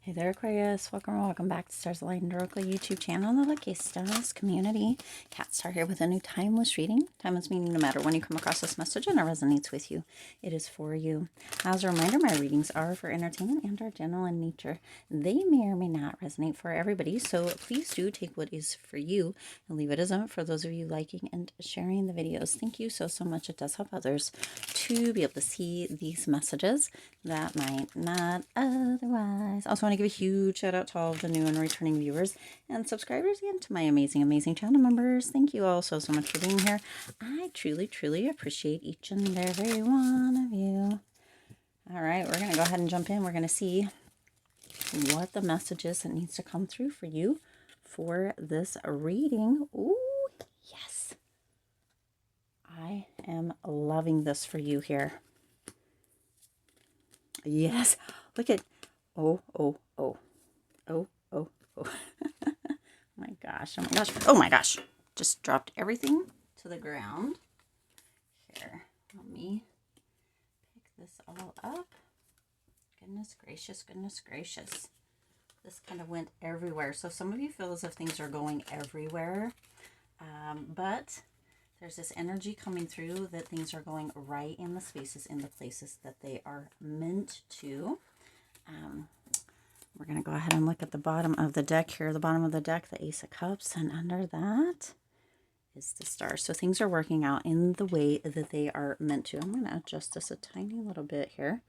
Hey there, Aquarius. Welcome back to Stars Aligned Oracle YouTube channel, the Lucky Stars community. Cat Star here with a new timeless reading. Timeless meaning no matter when you come across this message and it resonates with you, it is for you. As a reminder, my readings are for entertainment and are general in nature. They may or may not resonate for everybody, so please do take what is for you and leave it as isn't for those of you liking and sharing the videos. Thank you so much. It does help others to be able to see these messages that might not otherwise. Also want to give a huge shout out to all of the new and returning viewers and subscribers and to my amazing channel members. Thank you all so much for being here. I truly appreciate each and every one of you. All right, we're going to go ahead and jump in. We're going to see what the message is that needs to come through for you for this reading. Ooh, yes. I am loving this for you here. Yes, look at, oh. Oh my gosh, just dropped everything to the ground. Here, let me pick this all up. Goodness gracious. This kind of went everywhere. So some of you feel as if things are going everywhere, but there's this energy coming through that things are going right in the spaces, in the places that they are meant to. We're going to go ahead and look at the bottom of the deck here. The bottom of the deck, the Ace of Cups, and under that is the Star. So things are working out in the way that they are meant to. I'm going to adjust this a tiny little bit here.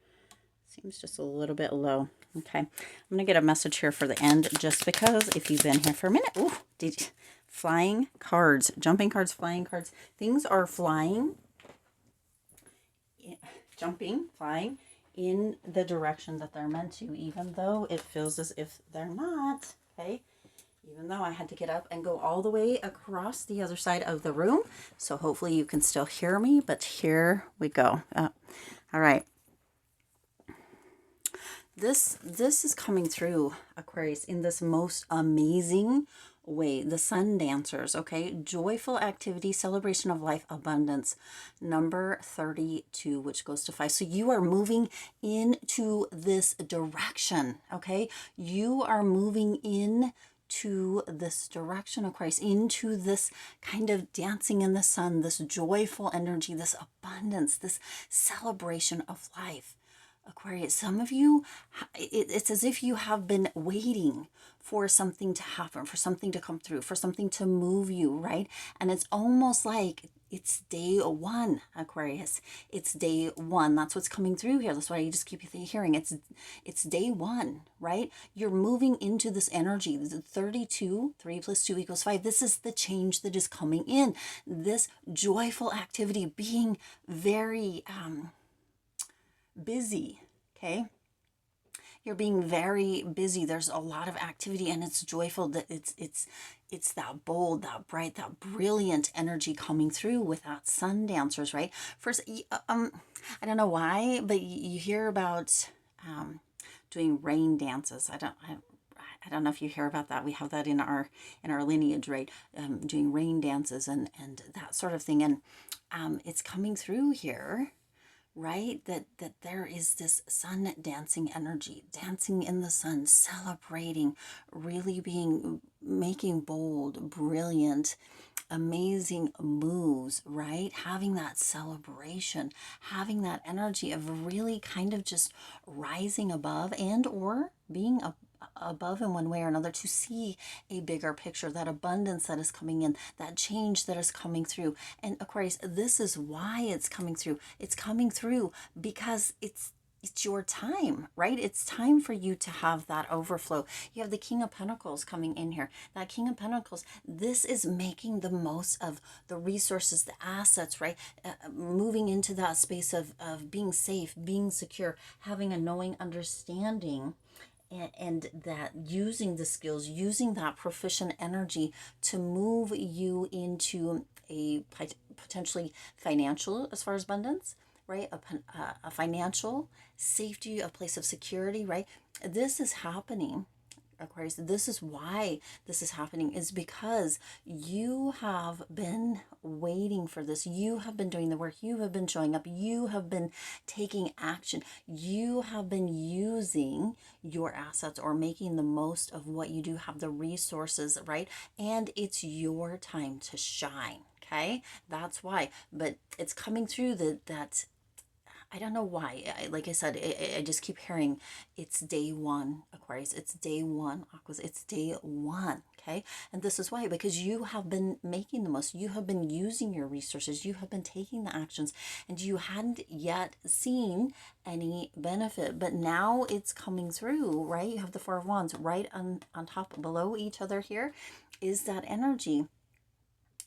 Seems just a little bit low. Okay, I'm going to get a message here for the end just because if you've been here for a minute. Ooh, flying cards, jumping cards, flying cards. Things are flying, jumping, flying in the direction that they're meant to, even though it feels as if they're not. Okay, even though I had to get up and go all the way across the other side of the room. So hopefully you can still hear me, but here we go. All right. This is coming through, Aquarius, in this most amazing way. The Sun Dancers, okay? Joyful activity, celebration of life, abundance. Number 32, which goes to 5. So you are moving into this direction, okay? You are moving in to this direction, Aquarius, into this kind of dancing in the sun, this joyful energy, this abundance, this celebration of life. Aquarius, some of you, it's as if you have been waiting for something to happen, for something to come through, for something to move you, right? And it's almost like it's day one, Aquarius. It's day one. That's what's coming through here. That's why you just keep hearing it's day one, right? You're moving into this energy. 32, 3 plus 2 equals 5. This is the change that is coming in. This joyful activity, being very busy, okay? You're being very busy. There's a lot of activity and it's joyful. That it's that bold, that bright, that brilliant energy coming through with that Sun Dancers, right? First, I don't know why, but you hear about doing rain dances. I don't know if you hear about that. We have that in our lineage, right? Doing rain dances and that sort of thing. And it's coming through here, right? That there is this sun dancing energy, dancing in the sun, celebrating, really making bold, brilliant, amazing moves, right? Having that celebration, having that energy of really kind of just rising above and or being above in one way or another to see a bigger picture, that abundance that is coming in, that change that is coming through. And Aquarius, this is why it's coming through. It's coming through because it's your time, right? It's time for you to have that overflow. You have the King of Pentacles coming in here. That King of Pentacles, this is making the most of the resources, the assets, right? Moving into that space of being safe, being secure, having a knowing understanding, and that using the skills, using that proficient energy to move you into a potentially financial, as far as abundance, right? A financial safety, a place of security, right? This is happening, Aquarius. This is why this is happening, is because you have been waiting for this. You have been doing the work. You have been showing up. You have been taking action. You have been using your assets or making the most of what you do, have the resources, right? And it's your time to shine. Okay, that's why. But it's coming through that I don't know why. Like I said, I just keep hearing it's day one, Aquarius. It's day one, Aquas. It's day one. Okay. And this is why, because you have been making the most. You have been using your resources. You have been taking the actions, and you hadn't yet seen any benefit. But now it's coming through, right? You have the Four of Wands right on top below each other here is that energy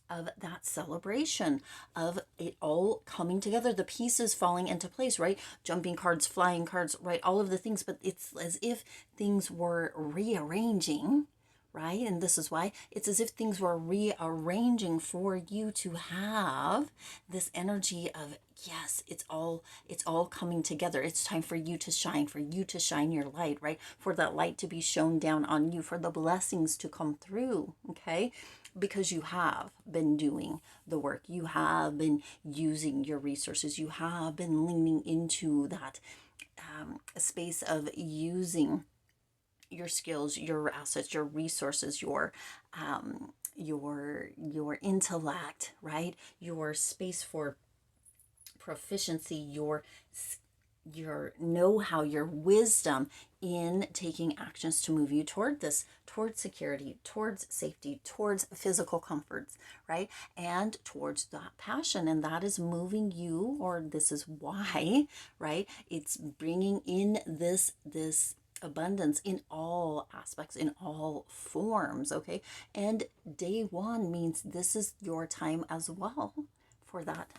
of that celebration, of it all coming together, the pieces falling into place, right? Jumping cards, flying cards, right? All of the things, but it's as if things were rearranging, right? And this is why it's as if things were rearranging for you to have this energy of, yes, it's all coming together. It's time for you to shine your light, right? For that light to be shown down on you, for the blessings to come through, okay? Because you have been doing the work. You have been using your resources. You have been leaning into that space of using your skills, your assets, your resources, your intellect, right? Your space for proficiency, your know-how, your wisdom in taking actions to move you toward this, towards security, towards safety, towards physical comforts, right? And towards that passion. And that is moving you, or this is why, right? It's bringing in this abundance in all aspects, in all forms, okay? And day one means this is your time as well for that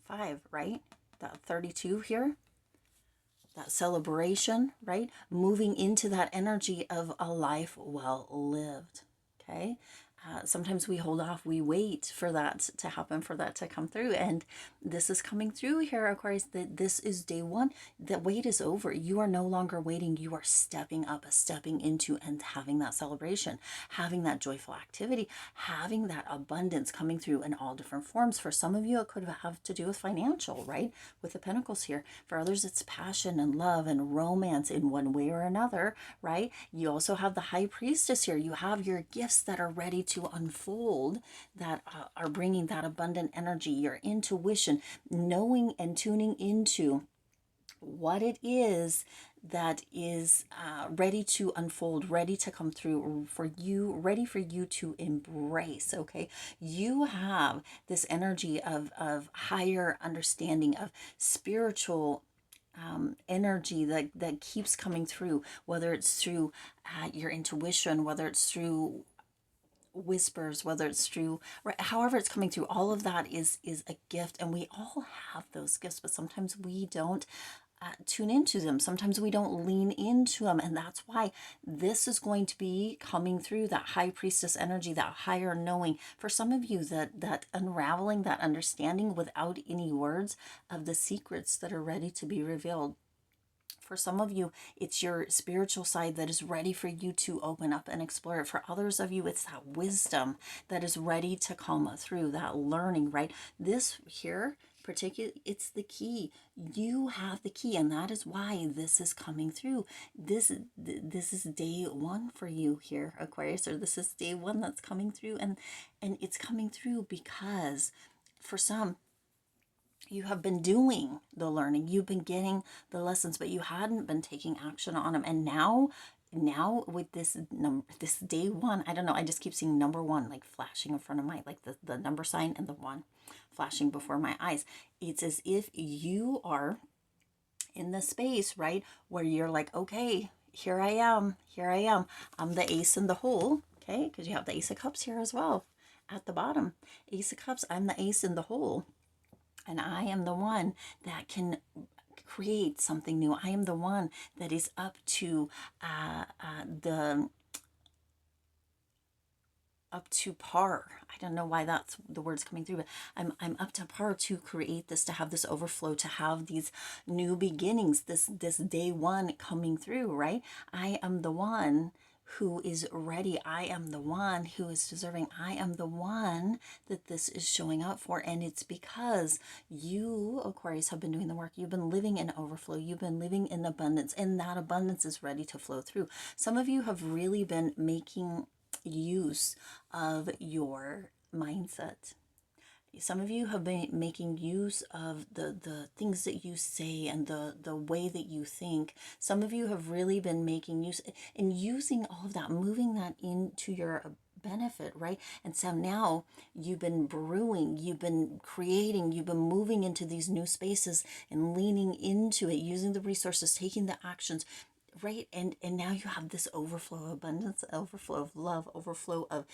5, right? That 32 here, that celebration, right? Moving into that energy of a life well lived, okay? Sometimes we hold off, we wait for that to happen, for that to come through. And this is coming through here, Aquarius, that this is day one. The wait is over. You are no longer waiting. You are stepping up, stepping into, and having that celebration, having that joyful activity, having that abundance coming through in all different forms. For some of you, it could have to do with financial, right? With the pentacles here. For others, it's passion and love and romance in one way or another, right? You also have the High Priestess here. You have your gifts that are ready to unfold, that are bringing that abundant energy, your intuition, knowing and tuning into what it is that is ready to unfold, ready to come through for you, ready for you to embrace, okay? You have this energy of higher understanding, of spiritual energy that keeps coming through, whether it's through your intuition, whether it's through whispers, whether it's through, right, however it's coming through, all of that is a gift, and we all have those gifts, but sometimes we don't tune into them. Sometimes we don't lean into them, and that's why this is going to be coming through, that High Priestess energy, that higher knowing. For some of you, that unraveling, that understanding without any words of the secrets that are ready to be revealed. For some of you, it's your spiritual side that is ready for you to open up and explore it. For others of you, it's that wisdom that is ready to come through, that learning, right? This here, particularly, it's the key. You have the key, and that is why this is coming through. This is day one for you here, Aquarius, or this is day one that's coming through, and it's coming through because for some, you have been doing the learning, you've been getting the lessons, but you hadn't been taking action on them. And now with this day one, I don't know, I just keep seeing number one like flashing in front of my, like the number sign and the one flashing before my eyes. It's as if you are in the space, right, where you're like, okay, here I am, I'm the ace in the hole, okay, because you have the Ace of Cups here as well at the bottom. Ace of Cups, I'm the ace in the hole. And I am the one that can create something new. I am the one that is up to the up to par. I don't know why that's the words coming through, but I'm up to par to create this, to have this overflow, to have these new beginnings, this day one coming through, right? I am the one who is ready. I am the one who is deserving. I am the one that this is showing up for. And it's because you, Aquarius, have been doing the work. You've been living in overflow. You've been living in abundance, and that abundance is ready to flow through. Some of you have really been making use of your mindset. Some of you have been making use of the things that you say and the way that you think. Some of you have really been making use and using all of that, moving that into your benefit, right? And so now you've been brewing, you've been creating, you've been moving into these new spaces and leaning into it, using the resources, taking the actions, right? And now you have this overflow of abundance, overflow of love, overflow of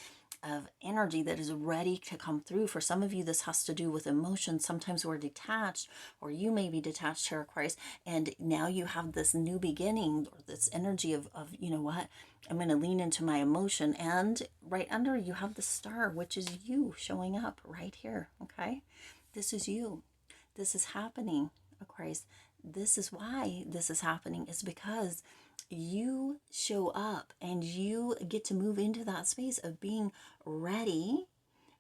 energy that is ready to come through. For some of you, this has to do with emotions. Sometimes we're detached, or you may be detached here, Aquarius, and now you have this new beginning, or this energy of you know what, I'm going to lean into my emotion. And right under you have the star, which is you showing up right here. Okay, this is you. This is happening, Aquarius. This is why this is happening, is because you show up and you get to move into that space of being ready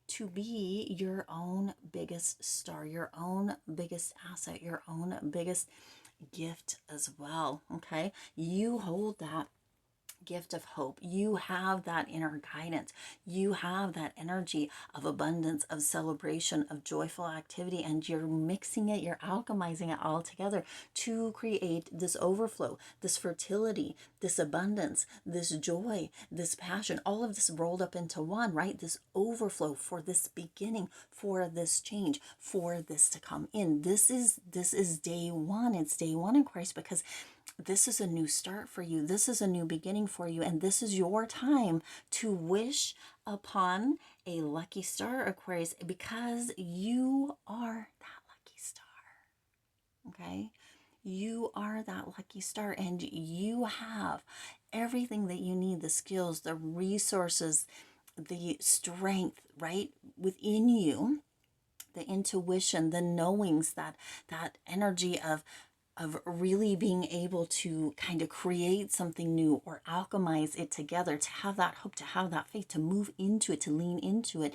to be your own biggest star, your own biggest asset, your own biggest gift as well. Okay, you hold that gift of hope. You have that inner guidance. You have that energy of abundance, of celebration, of joyful activity, and you're mixing it, you're alchemizing it all together to create this overflow, this fertility, this abundance, this joy, this passion, all of this rolled up into one, right? This overflow for this beginning, for this change, for this to come in. This is day one. It's day one in Christ, because this is a new start for you. This is a new beginning for you. And this is your time to wish upon a lucky star, Aquarius, because you are that lucky star. Okay? You are that lucky star, and you have everything that you need, the skills, the resources, the strength, right, within you, the intuition, the knowings, that energy of really being able to kind of create something new or alchemize it together, to have that hope, to have that faith, to move into it, to lean into it,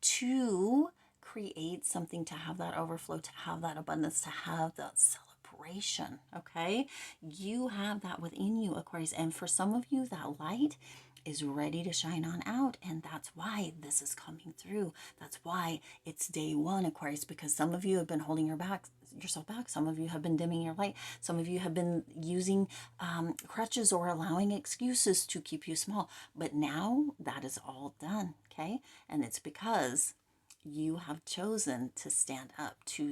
to create something, to have that overflow, to have that abundance, to have that celebration. Okay, you have that within you, Aquarius. And for some of you, that light is ready to shine on out, and that's why this is coming through. That's why it's day one, Aquarius, because some of you have been holding yourself back. Some of you have been dimming your light. Some of you have been using crutches or allowing excuses to keep you small. But now that is all done, okay? And it's because you have chosen to stand up, to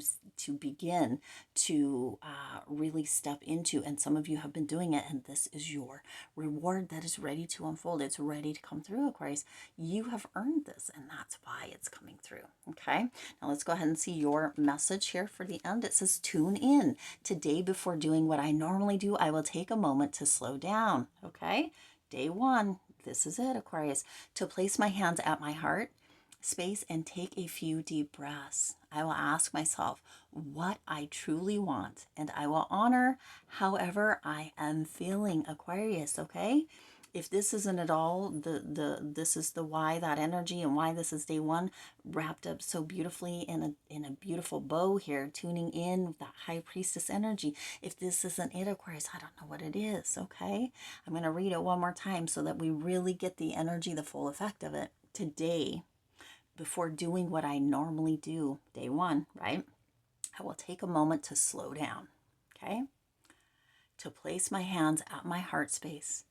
begin to really step into, and some of you have been doing it, and this is your reward that is ready to unfold. It's ready to come through, Aquarius. You have earned this, and that's why it's coming through. Okay, now let's go ahead and see your message here for the end. It says, tune in. Today, before doing what I normally do, I will take a moment to slow down. Okay, day one, this is it, Aquarius. To place my hands at my heart space and take a few deep breaths. I will ask myself what I truly want, and I will honor however I am feeling, Aquarius. Okay, if this isn't at all this is the why, that energy, and why this is day one wrapped up so beautifully in a beautiful bow here, tuning in that high priestess energy. If this isn't it, Aquarius, I don't know what it is. Okay, I'm going to read it one more time so that we really get the energy, the full effect of it. Today, before doing what I normally do, day one, right? I will take a moment to slow down, okay? To place my hands at my heart space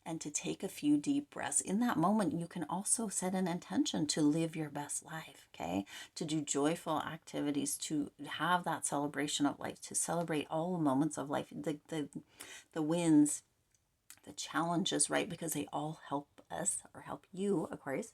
and to take a few deep breaths. In that moment, you can also set an intention to live your best life, okay? To do joyful activities, to have that celebration of life, to celebrate all the moments of life, the wins, the challenges, right? Because they all help us, or help you, Aquarius,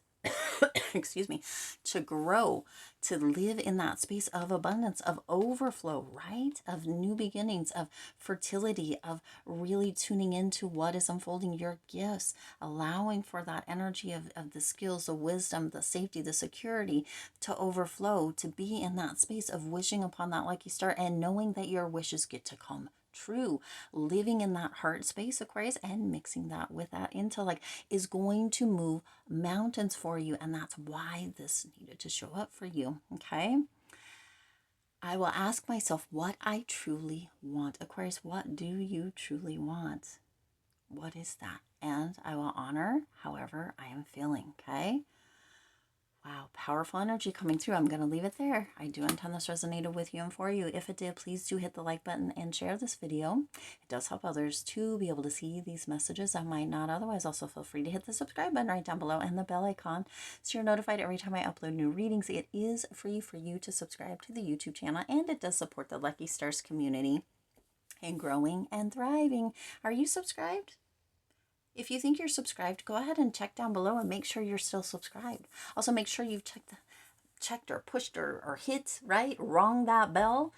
excuse me, to grow, to live in that space of abundance, of overflow, right? Of new beginnings, of fertility, of really tuning into what is unfolding, your gifts, allowing for that energy of the skills, the wisdom, the safety, the security to overflow, to be in that space of wishing upon that lucky star and knowing that your wishes get to come true. Living in that heart space, Aquarius, and mixing that with that intellect is going to move mountains for you. And that's why this needed to show up for you. Okay. I will ask myself what I truly want. Aquarius, what do you truly want? What is that? And I will honor however I am feeling. Okay. Wow, powerful energy coming through. I'm going to leave it there. I do intend this resonated with you and for you. If it did, please do hit the like button and share this video. It does help others to be able to see these messages that might not otherwise. Also, feel free to hit the subscribe button right down below and the bell icon so you're notified every time I upload new readings. It is free for you to subscribe to the YouTube channel, and it does support the Lucky Stars community and growing and thriving. Are you subscribed? If you think you're subscribed, go ahead and check down below and make sure you're still subscribed. Also, make sure you've checked or pushed or hit, right, rung that bell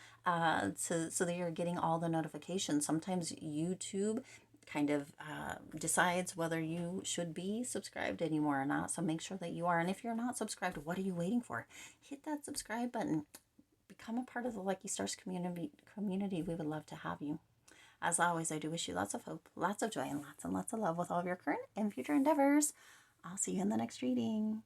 so that you're getting all the notifications. Sometimes YouTube kind of decides whether you should be subscribed anymore or not. So make sure that you are. And if you're not subscribed, what are you waiting for? Hit that subscribe button. Become a part of the Lucky Stars community. We would love to have you. As always, I do wish you lots of hope, lots of joy, and lots of love with all of your current and future endeavors. I'll see you in the next reading.